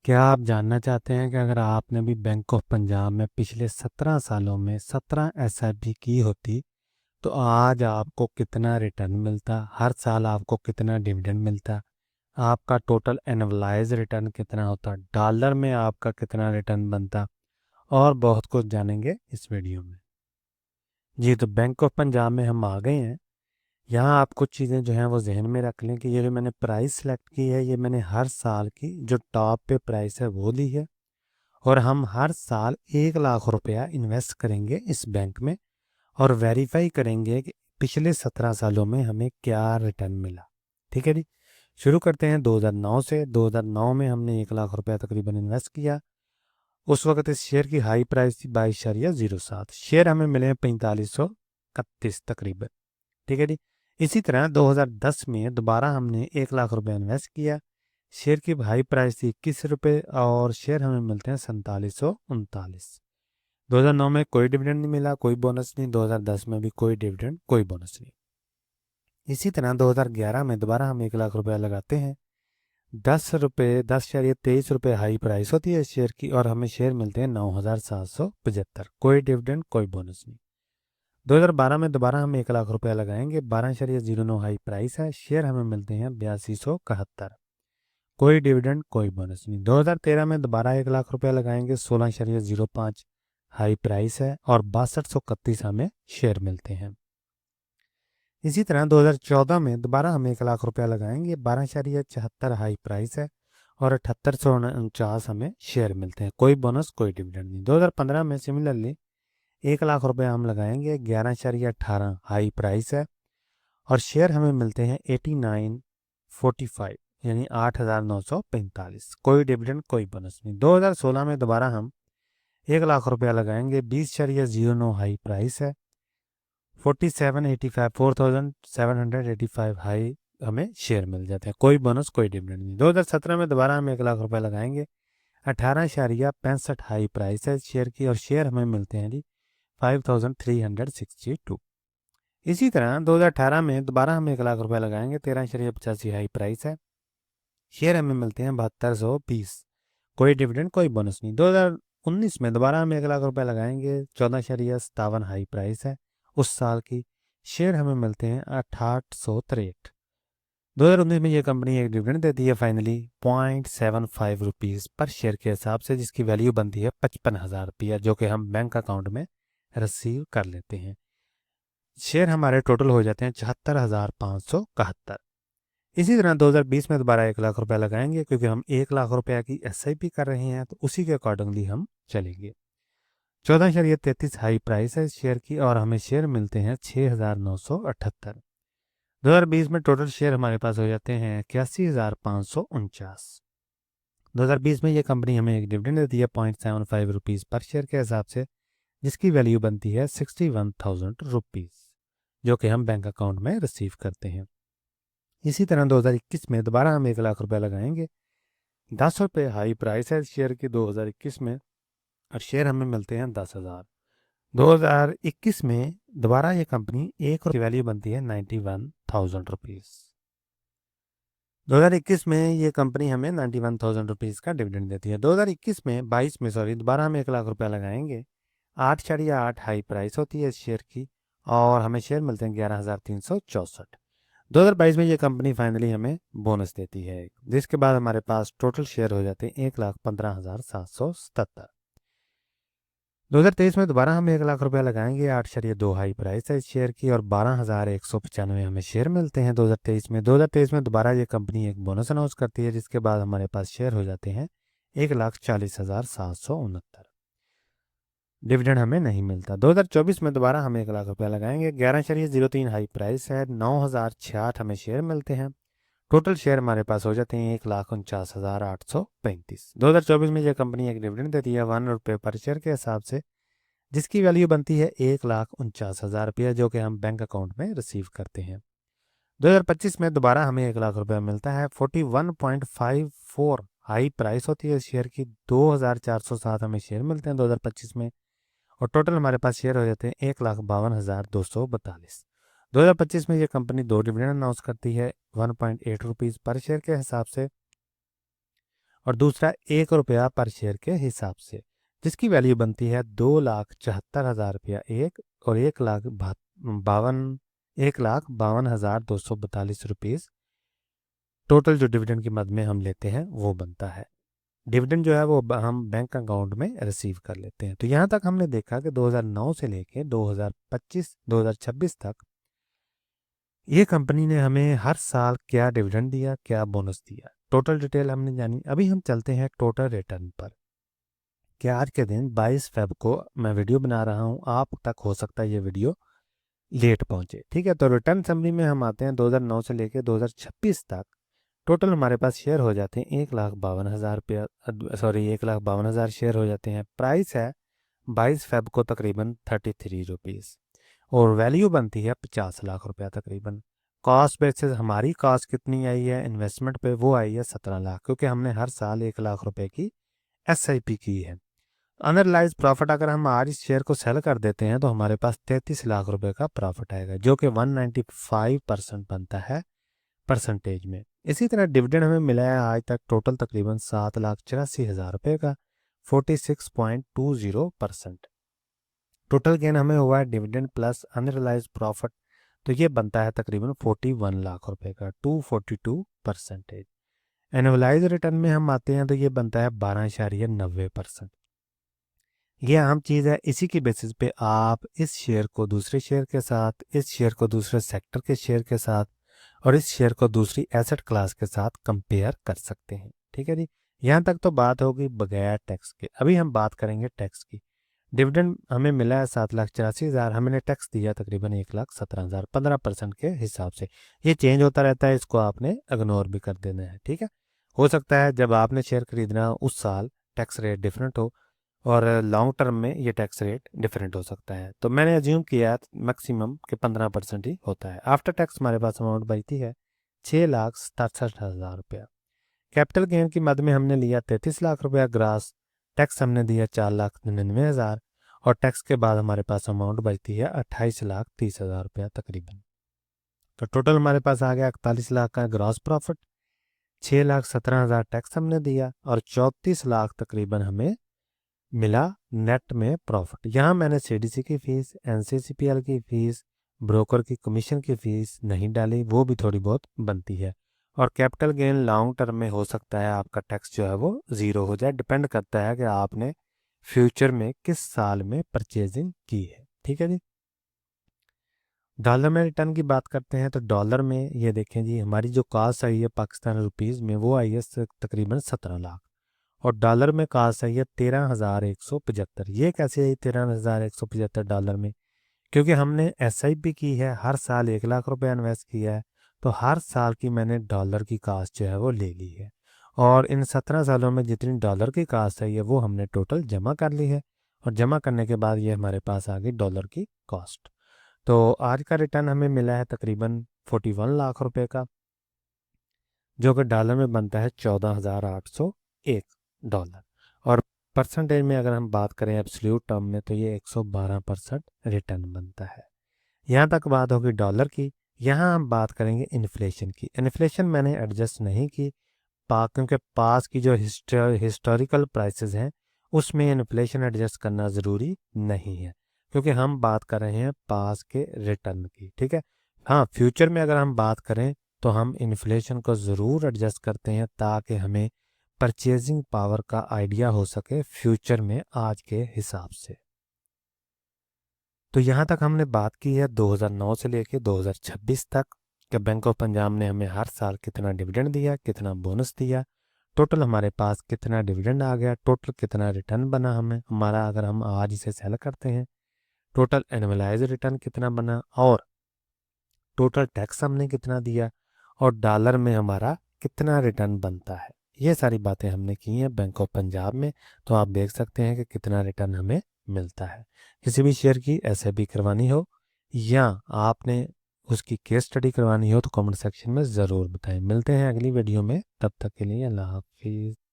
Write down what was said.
क्या आप जानना चाहते हैं कि अगर आपने भी बैंक ऑफ पंजाब में पिछले 17 सालों में 17 एसआईपी की होती तो आज आपको कितना रिटर्न मिलता, हर साल आपको कितना डिविडेंड मिलता, आपका टोटल एनुअलाइज रिटर्न कितना होता, डॉलर में आपका कितना रिटर्न बनता और बहुत कुछ जानेंगे इस वीडियो में। जी तो बैंक ऑफ पंजाब में हम आ गए हैं। यहाँ आप कुछ चीज़ें जो हैं वो जहन में रख लें कि ये जो मैंने प्राइस सेलेक्ट की है ये मैंने हर साल की जो टॉप पे प्राइस है वो ली है और हम हर साल 1 लाख रुपया इन्वेस्ट करेंगे इस बैंक में और वेरीफाई करेंगे कि पिछले 17 सालों में हमें क्या रिटर्न मिला। ठीक है जी। शुरू करते हैं 2009 से। 2009 में हमने 1 लाख रुपया तकरीबन इन्वेस्ट किया। उस वक्त इस शेयर की हाई प्राइस थी 22.07। शेयर हमें मिले हैं 4531 तकरीबन। ठीक है जी। इसी तरह 2010 में दोबारा हमने 1 लाख रुपया इन्वेस्ट किया। शेयर की हाई प्राइस थी 21 रुपये और शेयर हमें मिलते हैं 4739। 2009 में कोई डिविडेंड नहीं मिला, कोई बोनस नहीं। 2010 में भी कोई डिविडेंड, कोई बोनस नहीं। इसी तरह 2011 में दोबारा हम 1 लाख रुपया लगाते हैं। 10 रुपये 10.23 रुपये हाई प्राइस होती है शेयर की और हमें शेयर मिलते हैं 9775। कोई डिविडेंड, कोई बोनस नहीं। 2012 में दोबारा हम 1 लाख रुपया लगाएंगे। 12.09 हाई प्राइस है, शेयर हमें मिलते हैं 8271। कोई डिविडेंड, कोई बोनस नहीं। 2013 में दोबारा 1 लाख रुपया लगाएंगे। 16.05 हाई प्राइस है और 6231 हमें शेयर मिलते हैं। इसी तरह 2014 में दोबारा हम 1 लाख रुपया लगाएंगे। 12.74 हाई प्राइस है और 7849 हमें शेयर मिलते हैं। कोई बोनस, कोई डिविडेंड नहीं। 2015 में सिमिलरली 1 लाख रुपया हम लगाएंगे। 11.18 हाई प्राइस है और शेयर हमें मिलते हैं 8945 यानी 8945। कोई डिविडेंड, कोई बोनस नहीं। 2016 में दोबारा हम 1 लाख रुपया लगाएंगे। 20.09 हाई प्राइस है। 4785 हाई हमें शेयर मिल जाते हैं। कोई बोनस, कोई डिविडेंड नहीं। 2017 में दोबारा हम 1 लाख रुपया लगाएंगे। 18.65 हाई प्राइस है शेयर की और शेयर हमें मिलते हैं जी 5362। इसी तरह 2018 में दोबारा हम 1 लाख रुपया लगाएंगे। 13.85 हाई प्राइस है, शेयर हमें मिलते हैं 7220। कोई डिविडेंड, कोई बोनस नहीं। 2019 में दोबारा हम 1 लाख रुपया लगाएंगे। 14.57 हाई प्राइस है उस साल की, शेयर हमें मिलते हैं 6863। 2019 में ये कंपनी एक डिविडेंड देती है फाइनली 0.75 रुपीज़ पर शेयर के हिसाब से, जिसकी वैल्यू बनती है 55,000 रुपया, जो कि हम बैंक अकाउंट में रिसीव कर लेते हैं। शेयर हमारे टोटल हो जाते हैं 74,571। इसी तरह 2020 में दोबारा 1 लाख रुपया लगाएंगे क्योंकि हम 1 लाख रुपया की एसआईपी कर रहे हैं तो उसी के अकॉर्डिंगली हम चलेंगे। 14.33 हाई प्राइस है शेयर की और हमें शेयर मिलते हैं 6,978। 2020 में टोटल शेयर हमारे पास हो जाते हैं 81,549। 2020 में ये कंपनी हमें एक डिविडेंड देती है 0.75 रुपीज़ पर शेयर के हिसाब से, जिसकी वैल्यू बनती है 61,000 रुपीज़, जो कि हम बैंक अकाउंट में रिसीव करते हैं। इसी तरह 2021 में दोबारा हम 1 लाख रुपया लगाएंगे। 10 रुपये हाई प्राइस है शेयर की 2021 में और शेयर हमें मिलते हैं 10,000। 2021 में दोबारा ये कंपनी एक की वैल्यू बनती है 91,000 रुपीज़। 2021 में ये कंपनी हमें 91,000 रुपीज़ का डिविडेंड देती है। 2021 में 22 में दोबारा हम 1 लाख रुपया लगाएंगे। 8.8 हाई प्राइस होती है इस शेयर की और हमें शेयर मिलते हैं 11,364। 2022 में ये कंपनी फाइनली हमें बोनस देती है, जिसके बाद हमारे पास टोटल शेयर हो जाते हैं 1,15,777। 2023 में दोबारा हम 1 लाख रुपया लगाएंगे। 8.2 हाई प्राइस है इस शेयर की और 12,195 हमें शेयर मिलते हैं 2023 में। 2023 में दोबारा ये कंपनी एक बोनस अनाउंस करती है, जिसके बाद हमारे पास शेयर हो जाते हैं 1,40,769। डिविडेंड हमें नहीं मिलता। 2024 में दोबारा हम 1 लाख रुपया लगाएंगे। 11.03 हाई प्राइस है। 9,066 हमें शेयर मिलते हैं। टोटल शेयर हमारे पास हो जाते हैं 1,49,835। 2024 में यह कंपनी एक डिविडेंड देती है 1 रुपये पर शेयर के हिसाब से, जिसकी वैल्यू बनती है 1,49,000 रुपया, जो कि हम बैंक अकाउंट में रिसीव करते हैं। 2025 में दोबारा हमें 1 लाख रुपया मिलता है। 41.54 हाई प्राइस होती है शेयर की। 2,407 हमें शेयर मिलते हैं 2025 में और टोटल हमारे पास शेयर हो जाते हैं 1,52,242। 2025 में ये कंपनी 2 डिविडेंड अनाउंस करती है 1.8 रुपीज़ पर शेयर के हिसाब से और दूसरा 1 रुपया पर शेयर के हिसाब से, जिसकी वैल्यू बनती है 2,74,000 रुपया एक, और 1,52,242 टोटल जो डिविडेंड की मद में हम लेते हैं वो बनता है। डिविडेंड जो है वो हम बैंक अकाउंट में रिसीव कर लेते हैं। तो यहाँ तक हमने देखा कि 2009 से लेके 2026 तक ये कंपनी ने हमें हर साल क्या डिविडेंड दिया, क्या बोनस दिया, टोटल डिटेल हमने जानी। अभी हम चलते हैं टोटल रिटर्न पर। कि आज के दिन 22 फेब को मैं वीडियो बना रहा हूँ, आप तक हो सकता है ये वीडियो लेट पहुंचे, ठीक है। तो रिटर्न समरी में हम आते हैं 2009 से लेकर 2026 तक। टोटल हमारे पास शेयर हो जाते हैं 1,52,000 रुपया, सॉरी 1,52,000 शेयर हो जाते हैं। प्राइस है 22 फेब को तकरीबन 33 रुपीज़, और वैल्यू बनती है 50 लाख रुपया तकरीबन। कॉस्ट बेसिस हमारी कॉस्ट कितनी आई है इन्वेस्टमेंट पे, वो आई है 17 लाख, क्योंकि हमने हर साल 1 लाख रुपए की SIP की है। अनरियलाइज प्रॉफिट अगर हम आज इस शेयर को सेल कर देते हैं तो हमारे पास 33 लाख रुपए का प्रॉफिट आएगा, जो कि 195% बनता है परसेंटेज में। इसी तरह डिविडेंड हमें मिला है आज तक टोटल तकरीबन 7,84,000 रुपये का, 46.20%। टोटल गेन हमें हुआ है डिविडेंड प्लस अनरियलाइज प्रॉफिट, तो ये बनता है तकरीबन 41 लाख रुपए का, 242%। एनुअलाइज रिटर्न में हम आते हैं तो ये बनता है 12.90%। ये अहम चीज़ है, इसी की बेसिस पे आप इस शेयर को दूसरे शेयर के साथ, इस शेयर को दूसरे सेक्टर के शेयर के साथ, और इस शेयर को दूसरी एसेट क्लास के साथ कंपेयर कर सकते हैं, ठीक है जी। यहाँ तक तो बात होगी बगैर टैक्स के। अभी हम बात करेंगे टैक्स की। डिविडेंड हमें मिला है 7,84,000, हमने टैक्स दिया तकरीबन 1,17,000, 15% के हिसाब से। ये चेंज होता रहता है, इसको आपने इग्नोर भी कर देना है, ठीक है। हो सकता है जब आपने शेयर खरीदना उस साल टैक्स रेट डिफरेंट हो, और लॉन्ग टर्म में ये टैक्स रेट डिफरेंट हो सकता है। तो मैंने अज्यूम किया मैक्सिमम कि 15% ही होता है। आफ्टर टैक्स हमारे पास अमाउंट बचती है 6,67,000 रुपया। कैपिटल गेन की मद में हमने लिया 33 लाख रुपया ग्रास, टैक्स हमने दिया 4,99,000, और टैक्स के बाद हमारे पास अमाउंट बचती है 28,30,000 रुपया तकरीबन। तो टोटल हमारे पास आ गया 41 लाख का ग्रॉस प्रॉफिट, 6,17,000 टैक्स हमने दिया, और 34 लाख तकरीबन हमें मिला नेट में प्रॉफिट। यहाँ मैंने CDC की फ़ीस, NCCPL की फ़ीस, ब्रोकर की कमीशन की फ़ीस नहीं डाली, वो भी थोड़ी बहुत बनती है। और कैपिटल गेन लॉन्ग टर्म में हो सकता है आपका टैक्स जो है वो ज़ीरो हो जाए, डिपेंड करता है कि आपने फ्यूचर में किस साल में परचेजिंग की है, ठीक है जी। डॉलर में रिटर्न की बात करते हैं तो डॉलर में ये देखें जी, हमारी जो कॉस्ट आई है पाकिस्तान रुपीज़ में वो आई है तकरीबन 17 लाख, और डॉलर में कॉस्ट आई है 13,175। ये कैसे आई 13,175 डॉलर में? क्योंकि हमने SIP की है, हर साल 1 लाख रुपए इन्वेस्ट किया है, तो हर साल की मैंने डॉलर की कॉस्ट जो है वो ले ली है, और इन 17 सालों में जितनी डॉलर की कॉस्ट आई है वो हमने टोटल जमा कर ली है, और जमा करने के बाद ये हमारे पास आ गई डॉलर की कॉस्ट। तो आज का रिटर्न हमें मिला है तकरीबन 41 लाख रुपए का, जो कि डॉलर में बनता है 14,801 डॉलर। और परसेंटेज में अगर हम बात करें एब्सोल्यूट टर्म में तो ये 112% रिटर्न बनता है। यहाँ तक बात होगी डॉलर की। यहाँ हम बात करेंगे इन्फ्लेशन की। इन्फ्लेशन मैंने एडजस्ट नहीं की क्योंकि पास की जो हिस्टोरिकल प्राइसेस हैं उसमें इन्फ्लेशन एडजस्ट करना ज़रूरी नहीं है, क्योंकि हम बात कर रहे हैं पास के रिटर्न की, ठीक है। हाँ, फ्यूचर में अगर हम बात करें तो हम इन्फ्लेशन को ज़रूर एडजस्ट करते हैं ताकि हमें परचेजिंग पावर का आइडिया हो सके फ्यूचर में आज के हिसाब से। तो यहाँ तक हमने बात की है 2009 से लेकर 2026 तक कि बैंक ऑफ पंजाब ने हमें हर साल कितना डिविडेंड दिया, कितना बोनस दिया, टोटल हमारे पास कितना डिविडेंड आ गया, टोटल कितना रिटर्न बना हमें हमारा अगर हम आज इसे सेल करते हैं, टोटल एनुअलाइज रिटर्न कितना बना, और टोटल टैक्स हमने कितना दिया, और डॉलर में हमारा कितना रिटर्न बनता है। ये सारी बातें हमने की हैं बैंक ऑफ पंजाब में, तो आप देख सकते हैं कि कितना रिटर्न हमें मिलता है। किसी भी शेयर की SIP करवानी हो या आपने उसकी केस स्टडी करवानी हो तो कमेंट सेक्शन में ज़रूर बताएं। मिलते हैं अगली वीडियो में, तब तक के लिए अल्लाह हाफिज़।